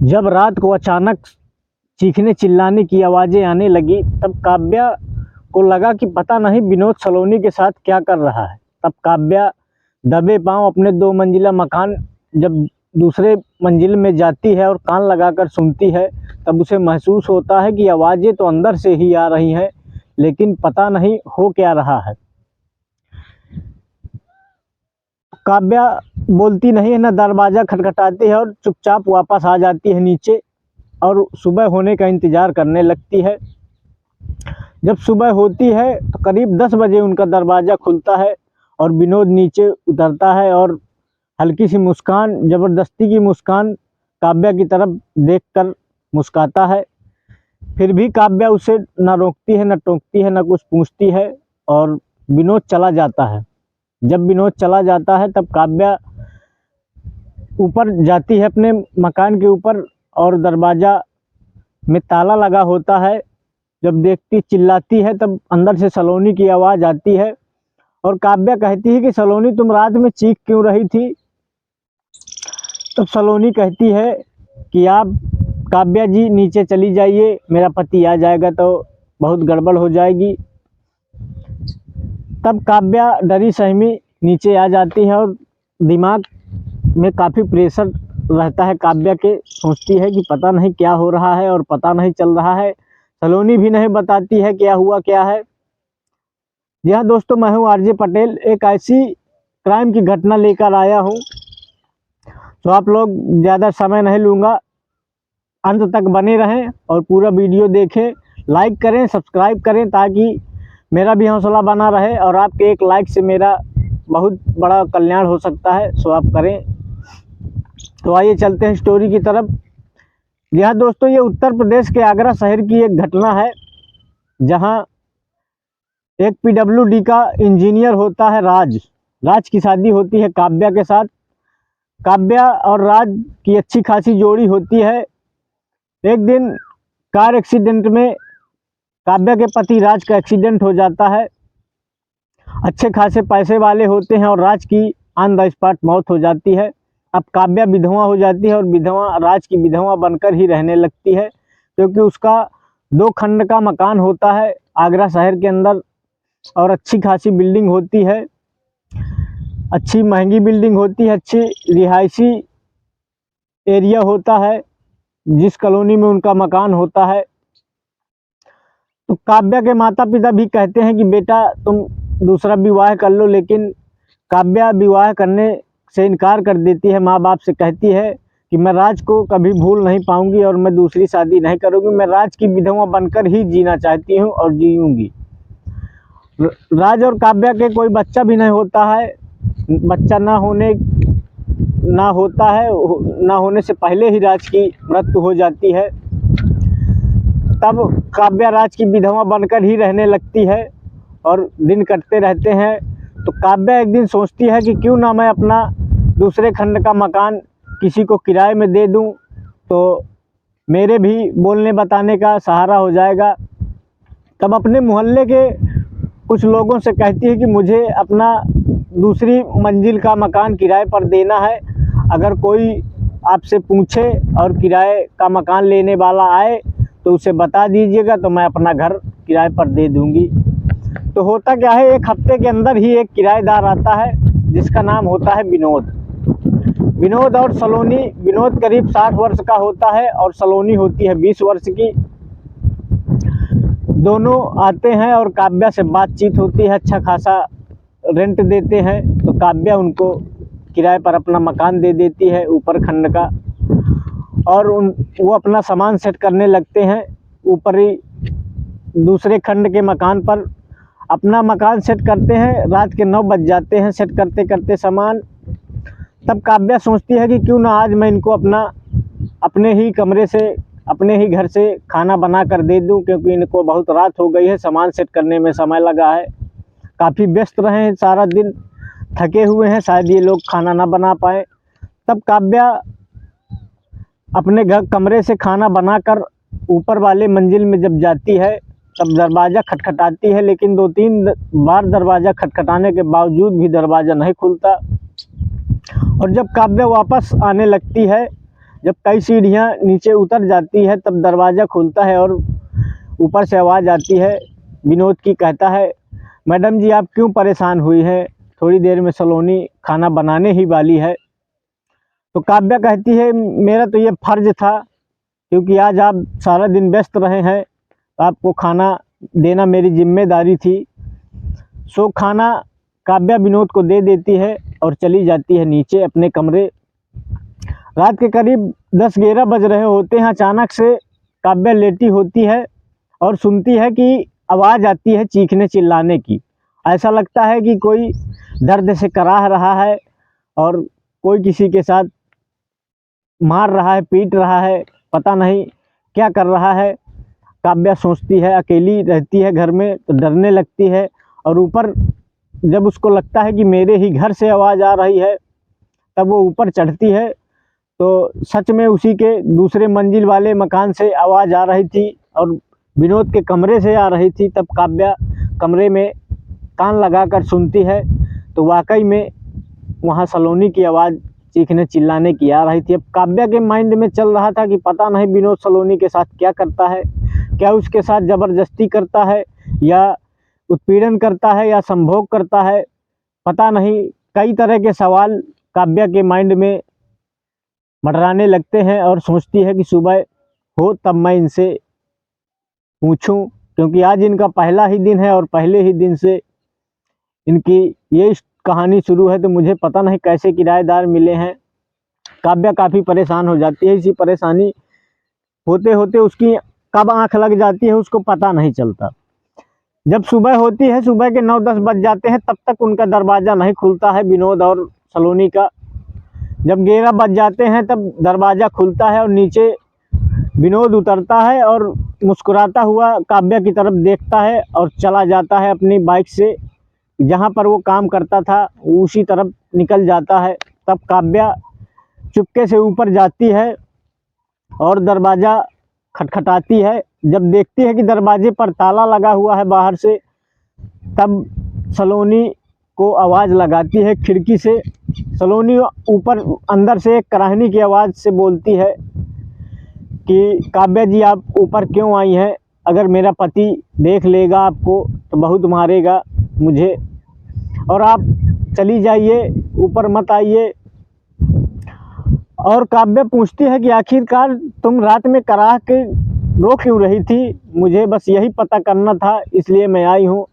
जब रात को अचानक चीखने चिल्लाने की आवाज़ें आने लगी, तब काव्या को लगा कि पता नहीं विनोद सलोनी के साथ क्या कर रहा है। तब काव्या दबे पांव अपने 2 मंजिला मकान जब दूसरे मंजिल में जाती है और कान लगाकर सुनती है, तब उसे महसूस होता है कि आवाज़ें तो अंदर से ही आ रही हैं, लेकिन पता नहीं हो क्या रहा है। काव्या बोलती नहीं है, न दरवाज़ा खटखटाती है और चुपचाप वापस आ जाती है नीचे और सुबह होने का इंतज़ार करने लगती है। जब सुबह होती है तो करीब 10 बजे उनका दरवाज़ा खुलता है और विनोद नीचे उतरता है और हल्की सी मुस्कान, ज़बरदस्ती की मुस्कान काव्या की तरफ देखकर मुस्काता है। फिर भी काव्या उसे न रोकती है, न टोकती है, न कुछ पूछती है और विनोद चला जाता है। जब विनोद चला जाता है तब काव्या ऊपर जाती है अपने मकान के ऊपर और दरवाज़ा में ताला लगा होता है। जब देखती, चिल्लाती है, तब अंदर से सलोनी की आवाज़ आती है और काव्या कहती है कि सलोनी, तुम रात में चीख क्यों रही थी? तब सलोनी कहती है कि आप काव्या जी नीचे चली जाइए, मेरा पति आ जाएगा तो बहुत गड़बड़ हो जाएगी। तब काव्या डरी सहमी नीचे आ जाती है और दिमाग में काफ़ी प्रेशर रहता है काव्या के। सोचती है कि पता नहीं क्या हो रहा है और पता नहीं चल रहा है। सलोनी भी नहीं बताती है क्या हुआ क्या है। जी हाँ दोस्तों, मैं हूँ आरजे पटेल। एक ऐसी क्राइम की घटना लेकर आया हूँ, तो आप लोग ज़्यादा समय नहीं लूँगा, अंत तक बने रहें और पूरा वीडियो देखें। लाइक करें, सब्सक्राइब करें ताकि मेरा भी हौसला बना रहे और आपके एक लाइक से मेरा बहुत बड़ा कल्याण हो सकता है, सो आप करें। तो आइए चलते हैं स्टोरी की तरफ। जी हाँ दोस्तों, ये उत्तर प्रदेश के आगरा शहर की एक घटना है, जहाँ एक पीडब्ल्यूडी का इंजीनियर होता है राज की शादी होती है काव्या के साथ। काव्या और राज की अच्छी खासी जोड़ी होती है। एक दिन कार एक्सीडेंट में काव्या के पति राज का एक्सीडेंट हो जाता है। अच्छे खासे पैसे वाले होते हैं और राज की ऑन द स्पॉट मौत हो जाती है। अब काव्या विधवा हो जाती है और राज की विधवा बनकर ही रहने लगती है, क्योंकि उसका 2 खंड का मकान होता है आगरा शहर के अंदर और अच्छी खासी बिल्डिंग होती है, अच्छी महंगी बिल्डिंग होती है, अच्छी रिहायशी एरिया होता है जिस कॉलोनी में उनका मकान होता है। तो काव्या के माता पिता भी कहते हैं कि बेटा तुम दूसरा विवाह कर लो, लेकिन काव्या विवाह करने से इनकार कर देती है। माँ बाप से कहती है कि मैं राज को कभी भूल नहीं पाऊंगी और मैं दूसरी शादी नहीं करूंगी, मैं राज की विधवा बनकर ही जीना चाहती हूँ और जीऊँगी। राज और काव्या के कोई बच्चा भी नहीं होता है। बच्चा ना होने से पहले ही राज की मृत्यु हो जाती है। तब काव्या राज की विधवा बनकर ही रहने लगती है और दिन कटते रहते हैं। तो काव्या एक दिन सोचती है कि क्यों ना मैं अपना दूसरे खंड का मकान किसी को किराए में दे दूं, तो मेरे भी बोलने बताने का सहारा हो जाएगा। तब अपने मोहल्ले के कुछ लोगों से कहती है कि मुझे अपना दूसरी मंजिल का मकान किराए पर देना है। अगर कोई आपसे पूछे और किराए का मकान लेने वाला आए तो उसे बता दीजिएगा, तो मैं अपना घर किराए पर दे दूंगी। तो होता क्या है, एक हफ्ते के अंदर ही एक किराएदार आता है जिसका नाम होता है विनोद और सलोनी। विनोद करीब 60 वर्ष का होता है और सलोनी होती है 20 वर्ष की। दोनों आते हैं और काव्या से बातचीत होती है, अच्छा खासा रेंट देते हैं। तो काव्या उनको किराए पर अपना मकान दे देती है ऊपर खंड का, और वो अपना सामान सेट करने लगते हैं ऊपर ही दूसरे खंड के मकान पर। अपना मकान सेट करते हैं, रात के 9 बज जाते हैं सेट करते करते सामान। तब काव्या सोचती है कि क्यों ना आज मैं इनको अपने ही कमरे से, अपने ही घर से खाना बना कर दे दूं, क्योंकि इनको बहुत रात हो गई है, सामान सेट करने में समय लगा है, काफ़ी व्यस्त रहे हैं, सारा दिन थके हुए हैं, शायद ये लोग खाना ना बना पाए। तब काव्या अपने घर कमरे से खाना बनाकर ऊपर वाले मंजिल में जब जाती है, तब दरवाज़ा खटखटाती है, लेकिन 2-3 बार दरवाज़ा खटखटाने के बावजूद भी दरवाज़ा नहीं खुलता। और जब काव्या वापस आने लगती है जब कई सीढ़ियाँ नीचे उतर जाती है तब दरवाज़ा खुलता है और ऊपर से आवाज़ आती है विनोद की। कहता है, मैडम जी आप क्यों परेशान हुई हैं, थोड़ी देर में सलोनी खाना बनाने ही वाली है। तो काव्या कहती है, मेरा तो ये फ़र्ज़ था, क्योंकि आज आप सारा दिन व्यस्त रहे हैं, आपको खाना देना मेरी जिम्मेदारी थी। सो खाना काव्या विनोद को दे देती है और चली जाती है नीचे अपने कमरे। रात के करीब 10-11 बज रहे होते हैं। अचानक से काव्या लेटी होती है और सुनती है कि आवाज़ आती है चीखने चिल्लाने की। ऐसा लगता है कि कोई दर्द से कराह रहा है और कोई किसी के साथ मार रहा है, पीट रहा है, पता नहीं क्या कर रहा है। काव्या सोचती है, अकेली रहती है घर में तो डरने लगती है, और ऊपर जब उसको लगता है कि मेरे ही घर से आवाज़ आ रही है तब वो ऊपर चढ़ती है तो सच में उसी के दूसरे मंजिल वाले मकान से आवाज़ आ रही थी और विनोद के कमरे से आ रही थी। तब काव्या कमरे में कान लगाकर सुनती है तो वाकई में वहाँ सलोनी की आवाज़ चीखने चिल्लाने की आ रही थी। अब काव्या के माइंड में चल रहा था कि पता नहीं विनोद सलोनी के साथ क्या करता है, क्या उसके साथ ज़बरदस्ती करता है या उत्पीड़न करता है या संभोग करता है, पता नहीं। कई तरह के सवाल काव्या के माइंड में मंडराने लगते हैं और सोचती है कि सुबह हो तब मैं इनसे पूछूं, क्योंकि आज इनका पहला ही दिन है और पहले ही दिन से इनकी ये कहानी शुरू है, तो मुझे पता नहीं कैसे किराएदार मिले हैं। काव्या काफ़ी परेशान हो जाती है। इसी परेशानी होते होते उसकी कब आंख लग जाती है उसको पता नहीं चलता। जब सुबह होती है, सुबह के 9-10 बज जाते हैं, तब तक उनका दरवाज़ा नहीं खुलता है विनोद और सलोनी का। जब 11 बज जाते हैं तब दरवाज़ा खुलता है और नीचे विनोद उतरता है और मुस्कुराता हुआ काव्या की तरफ देखता है और चला जाता है अपनी बाइक से। जहाँ पर वो काम करता था उसी तरफ निकल जाता है। तब काव्या चुपके से ऊपर जाती है और दरवाज़ा खटखटाती है। जब देखती है कि दरवाजे पर ताला लगा हुआ है बाहर से, तब सलोनी को आवाज़ लगाती है खिड़की से। सलोनी ऊपर अंदर से एक कराहनी की आवाज़ से बोलती है कि काव्या जी आप ऊपर क्यों आई हैं, अगर मेरा पति देख लेगा आपको तो बहुत मारेगा मुझे, और आप चली जाइए, ऊपर मत आइए। और काव्या पूछती है कि आखिरकार तुम रात में कराह के रो क्यों रही थी, मुझे बस यही पता करना था इसलिए मैं आई हूँ।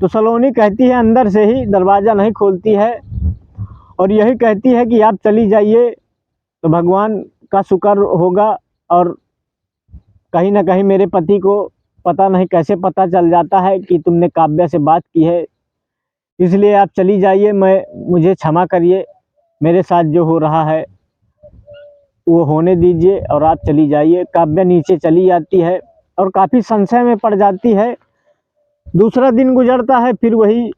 तो सलोनी कहती है अंदर से ही, दरवाज़ा नहीं खोलती है और यही कहती है कि आप चली जाइए तो भगवान का शुक्र होगा, और कहीं ना कहीं मेरे पति को पता नहीं कैसे पता चल जाता है कि तुमने काव्या से बात की है, इसलिए आप चली जाइए, मुझे क्षमा करिए, मेरे साथ जो हो रहा है वो होने दीजिए और आप चली जाइए। काव्या नीचे चली जाती है और काफ़ी संशय में पड़ जाती है। दूसरा दिन गुजरता है, फिर वही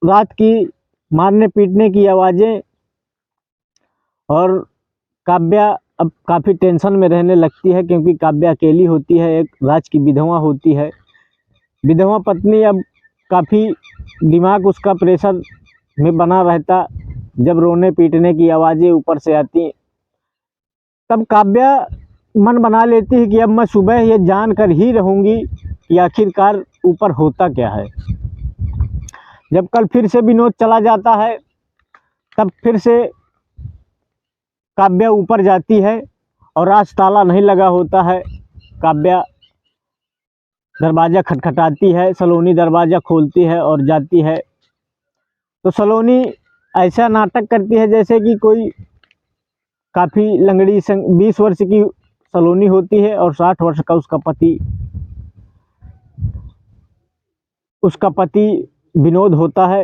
रात की मारने पीटने की आवाज़ें, और काव्या अब काफ़ी टेंशन में रहने लगती है, क्योंकि काव्या अकेली होती है, एक राज की विधवा होती है। विधवा पत्नी अब काफ़ी दिमाग उसका प्रेशर में बना रहता। जब रोने पीटने की आवाज़ें ऊपर से आती, तब काव्या मन बना लेती है कि अब मैं सुबह ये जान कर ही रहूँगी कि आखिरकार ऊपर होता क्या है। जब कल फिर से विनोद चला जाता है तब फिर से काव्या ऊपर जाती है और आज ताला नहीं लगा होता है। काव्या दरवाज़ा खटखटाती है, सलोनी दरवाज़ा खोलती है और जाती है। तो सलोनी ऐसा नाटक करती है जैसे कि कोई काफ़ी लंगड़ी 20 वर्ष की सलोनी होती है और 60 वर्ष का उसका पति विनोद होता है।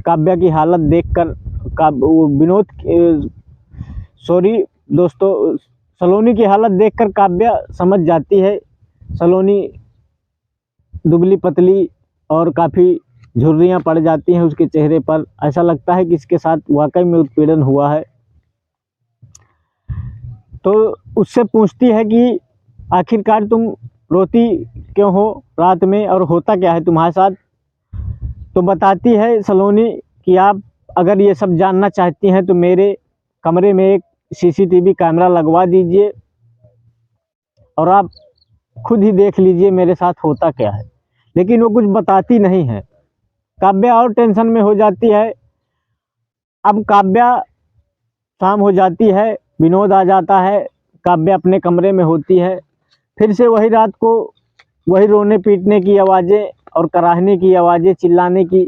काव्या की हालत देखकर सलोनी की हालत देखकर काव्या समझ जाती है। सलोनी दुबली पतली और काफ़ी झुर्रियाँ पड़ जाती हैं उसके चेहरे पर। ऐसा लगता है कि इसके साथ वाकई में उत्पीड़न हुआ है। तो उससे पूछती है कि आखिरकार तुम रोती क्यों हो रात में और होता क्या है तुम्हारे साथ। तो बताती है सलोनी कि आप अगर ये सब जानना चाहती हैं तो मेरे कमरे में एक सीसीटीवी कैमरा लगवा दीजिए और आप खुद ही देख लीजिए मेरे साथ होता क्या है। लेकिन वो कुछ बताती नहीं है। काव्या और टेंशन में हो जाती है। अब काव्या शाम हो जाती है, विनोद आ जाता है, काव्या अपने कमरे में होती है। फिर से वही रात को वही रोने पीटने की आवाज़ें और कराहने की आवाज़ें, चिल्लाने की।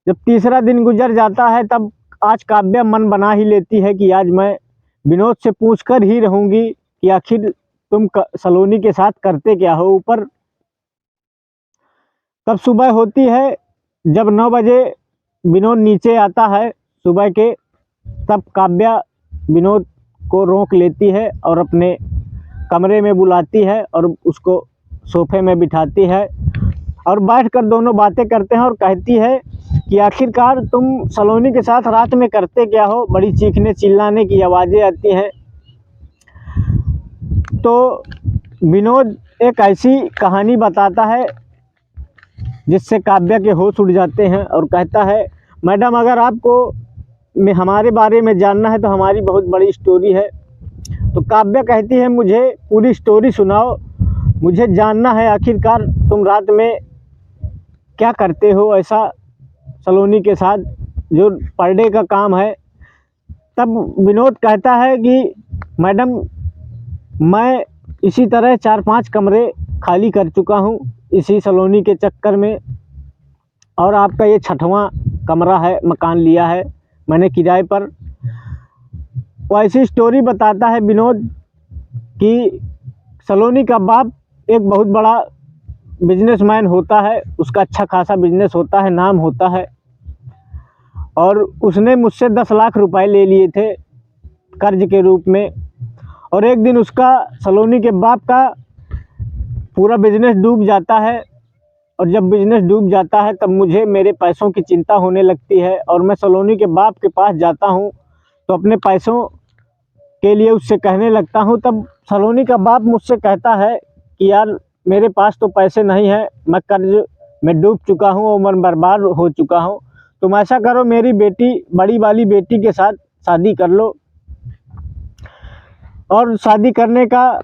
जब तीसरा दिन गुजर जाता है तब आज काव्या मन बना ही लेती है कि आज मैं विनोद से पूछ कर ही रहूँगी कि आखिर तुम सलोनी के साथ करते क्या हो ऊपर। तब सुबह होती है, जब 9 बजे विनोद नीचे आता है सुबह के, तब काव्या विनोद को रोक लेती है और अपने कमरे में बुलाती है और उसको सोफे में बिठाती है और बैठकर दोनों बातें करते हैं और कहती है कि आखिरकार तुम सलोनी के साथ रात में करते क्या हो। बड़ी चीखने चिल्लाने की आवाज़ें आती हैं। तो विनोद एक ऐसी कहानी बताता है जिससे काव्या के होश उड़ जाते हैं और कहता है, मैडम अगर आपको हमारे बारे में जानना है तो हमारी बहुत बड़ी स्टोरी है। तो काव्या कहती है, मुझे पूरी स्टोरी सुनाओ, मुझे जानना है आखिरकार तुम रात में क्या करते हो ऐसा सलोनी के साथ जो पर डे का काम है। तब विनोद कहता है कि मैडम मैं इसी तरह 4-5 कमरे खाली कर चुका हूँ इसी सलोनी के चक्कर में, और आपका ये 6वां कमरा है, मकान लिया है मैंने किराए पर। वो ऐसी स्टोरी बताता है विनोद कि सलोनी का बाप एक बहुत बड़ा बिजनेसमैन होता है, उसका अच्छा खासा बिजनेस होता है, नाम होता है, और उसने मुझसे 10 लाख रुपए ले लिए थे कर्ज के रूप में। और एक दिन उसका सलोनी के बाप का पूरा बिजनेस डूब जाता है, और जब बिजनेस डूब जाता है तब मुझे मेरे पैसों की चिंता होने लगती है और मैं सलोनी के बाप के पास जाता हूँ तो अपने पैसों के लिए उससे कहने लगता हूँ। तब सलोनी का बाप मुझसे कहता है कि यार मेरे पास तो पैसे नहीं है, मैं कर्ज में डूब चुका हूँ और मैं बर्बाद हो चुका हूँ, तुम ऐसा करो मेरी बेटी, बड़ी वाली बेटी के साथ शादी कर लो। और शादी करने का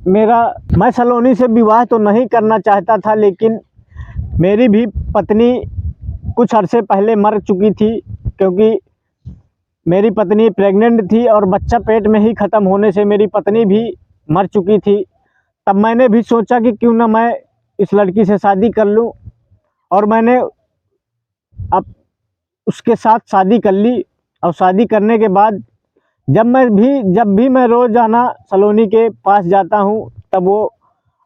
मैं सलोनी से विवाह तो नहीं करना चाहता था, लेकिन मेरी भी पत्नी कुछ अरसे पहले मर चुकी थी, क्योंकि मेरी पत्नी प्रेग्नेंट थी और बच्चा पेट में ही ख़त्म होने से मेरी पत्नी भी मर चुकी थी। तब मैंने भी सोचा कि क्यों ना मैं इस लड़की से शादी कर लूं, और मैंने अब उसके साथ शादी कर ली। और शादी करने के बाद जब भी मैं रोज़ाना सलोनी के पास जाता हूँ तब वो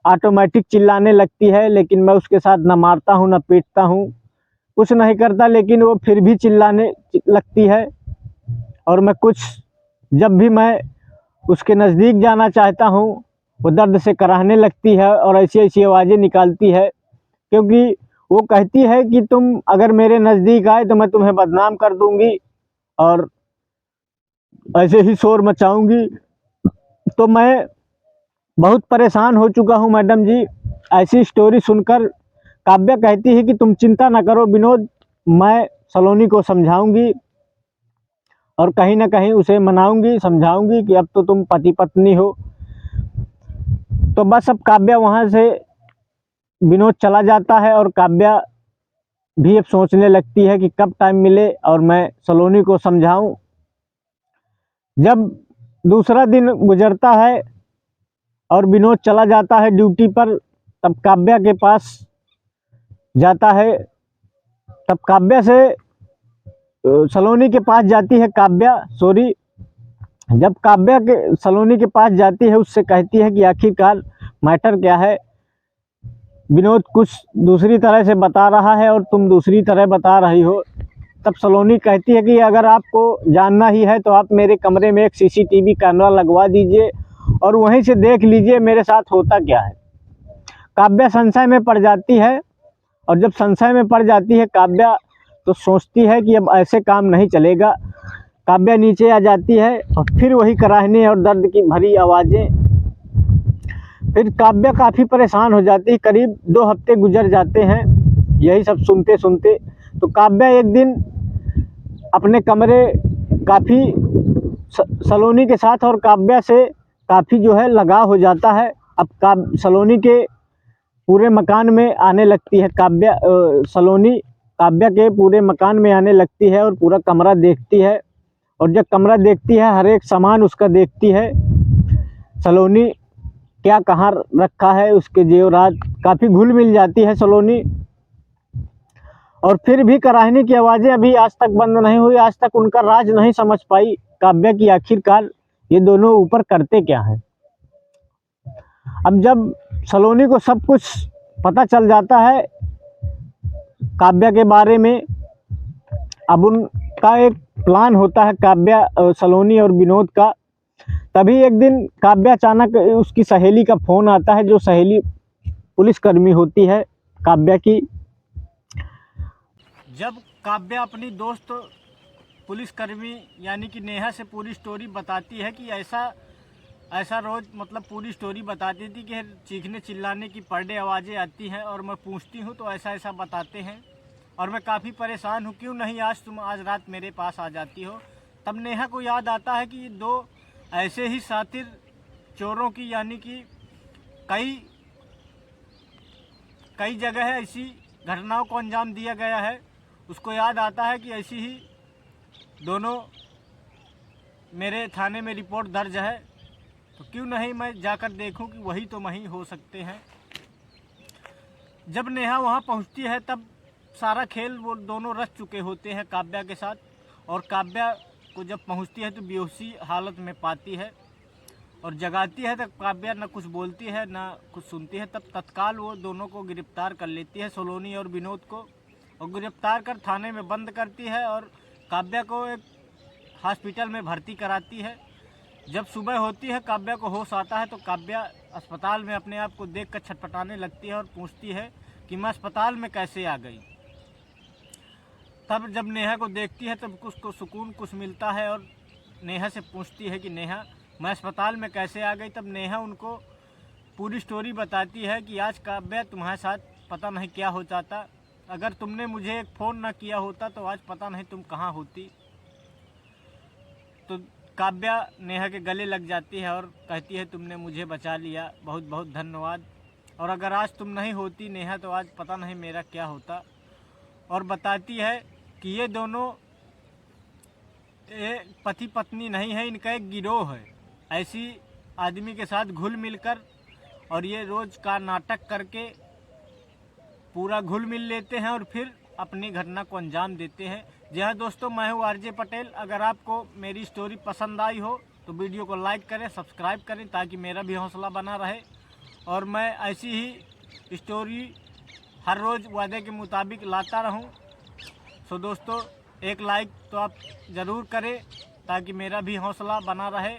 ऑटोमेटिक चिल्लाने लगती है, लेकिन मैं उसके साथ ना मारता हूँ ना पीटता हूँ, कुछ नहीं करता, लेकिन वो फिर भी चिल्लाने लगती है। और जब भी मैं उसके नज़दीक जाना चाहता हूँ वो दर्द से कराहने लगती है और ऐसी ऐसी आवाज़ें निकालती है, क्योंकि वो कहती है कि तुम अगर मेरे नज़दीक आए तो मैं तुम्हें बदनाम कर दूँगी और ऐसे ही शोर मचाऊँगी। तो मैं बहुत परेशान हो चुका हूँ मैडम जी। ऐसी स्टोरी सुनकर काव्या कहती है कि तुम चिंता ना करो विनोद, मैं सलोनी को समझाऊंगी और कहीं ना कहीं उसे मनाऊंगी, समझाऊंगी कि अब तो तुम पति पत्नी हो। तो बस अब काव्या वहाँ से विनोद चला जाता है और काव्या भी अब सोचने लगती है कि कब टाइम मिले और मैं सलोनी को समझाऊं। जब दूसरा दिन गुजरता है और विनोद चला जाता है ड्यूटी पर, तब काव्या के पास जाता है। तब काव्या से सलोनी के पास जाती है जब काव्या के सलोनी के पास जाती है, उससे कहती है कि आखिरकार मैटर क्या है, विनोद कुछ दूसरी तरह से बता रहा है और तुम दूसरी तरह बता रही हो। तब सलोनी कहती है कि अगर आपको जानना ही है तो आप मेरे कमरे में एक सीसीटीवी कैमरा लगवा दीजिए और वहीं से देख लीजिए मेरे साथ होता क्या है। काव्या संशय में पड़ जाती है, और जब संशय में पड़ जाती है काव्या तो सोचती है कि अब ऐसे काम नहीं चलेगा। काव्या नीचे आ जाती है और फिर वही कराहने और दर्द की भरी आवाज़ें। फिर काव्या काफ़ी परेशान हो जाती है। करीब 2 हफ्ते गुजर जाते हैं यही सब सुनते सुनते। तो काव्या एक दिन अपने कमरे काफ़ी सलोनी के साथ और काव्या से काफ़ी जो है लगाव हो जाता है। अब सलोनी के पूरे मकान में आने लगती है सलोनी काव्या के पूरे मकान में आने लगती है और पूरा कमरा देखती है। और जब कमरा देखती है, हर एक सामान उसका देखती है। सलोनी क्या कहाँ रखा है, उसके जेवरात, काफ़ी घुल मिल जाती है सलोनी। और फिर भी कराहनी की आवाज़ें अभी आज तक बंद नहीं हुई। आज तक उनका राज नहीं समझ पाई काव्या की आखिरकार ये दोनों ऊपर करते क्या हैं। अब जब सलोनी को सब कुछ पता चल जाता है काव्या के बारे में, अब उनका एक प्लान होता है काव्या, सलोनी और विनोद का। तभी एक दिन काव्या अचानक, उसकी सहेली का फ़ोन आता है, जो सहेली पुलिसकर्मी होती है काव्या की। जब काव्या अपनी दोस्त पुलिसकर्मी यानी कि नेहा से पूरी स्टोरी बताती है कि ऐसा रोज़ मतलब पूरी स्टोरी बताती थी कि चीखने चिल्लाने की पर डे आवाज़ें आती हैं और मैं पूछती हूँ तो ऐसा बताते हैं और मैं काफ़ी परेशान हूँ, क्यों नहीं तुम आज रात मेरे पास आ जाती हो। तब नेहा को याद आता है कि दो ऐसे ही सातिर चोरों की यानी कि कई जगह ऐसी घटनाओं को अंजाम दिया गया है। उसको याद आता है कि ऐसी ही दोनों मेरे थाने में रिपोर्ट दर्ज है, तो क्यों नहीं मैं जाकर देखूं कि वही तो वही हो सकते हैं। जब नेहा वहां पहुंचती है तब सारा खेल वो दोनों रच चुके होते हैं काव्या के साथ। और काव्या को जब पहुंचती है तो बेहोशी हालत में पाती है और जगाती है, तब काव्या न कुछ बोलती है न कुछ सुनती है। तब तत्काल वो दोनों को गिरफ्तार कर लेती है, सलोनी और विनोद को, और गिरफ्तार कर थाने में बंद करती है और काव्या को एक हॉस्पिटल में भर्ती कराती है। जब सुबह होती है, काव्या को होश आता है तो काव्या अस्पताल में अपने आप को देखकर छटपटाने लगती है और पूछती है कि मैं अस्पताल में कैसे आ गई। तब जब नेहा को देखती है तब उसको सुकून कुछ मिलता है और नेहा से पूछती है कि नेहा, मैं अस्पताल में कैसे आ गई। तब नेहा उनको पूरी स्टोरी बताती है कि आज काव्या तुम्हारे साथ पता नहीं क्या हो जाता, अगर तुमने मुझे एक फ़ोन ना किया होता तो आज पता नहीं तुम कहाँ होती। तो काव्या नेहा के गले लग जाती है और कहती है तुमने मुझे बचा लिया, बहुत बहुत धन्यवाद, और अगर आज तुम नहीं होती नेहा तो आज पता नहीं मेरा क्या होता। और बताती है कि ये दोनों पति पत्नी नहीं है, इनका एक गिरोह है, ऐसी आदमी के साथ घुल मिलकर, और ये रोज़ का नाटक करके पूरा घुल मिल लेते हैं और फिर अपनी घटना को अंजाम देते हैं। जी हाँ दोस्तों, मैं हूँ आरजे पटेल। अगर आपको मेरी स्टोरी पसंद आई हो तो वीडियो को लाइक करें, सब्सक्राइब करें, ताकि मेरा भी हौसला बना रहे और मैं ऐसी ही स्टोरी हर रोज़ वादे के मुताबिक लाता रहूँ। सो दोस्तों, एक लाइक तो आप ज़रूर करें ताकि मेरा भी हौसला बना रहे।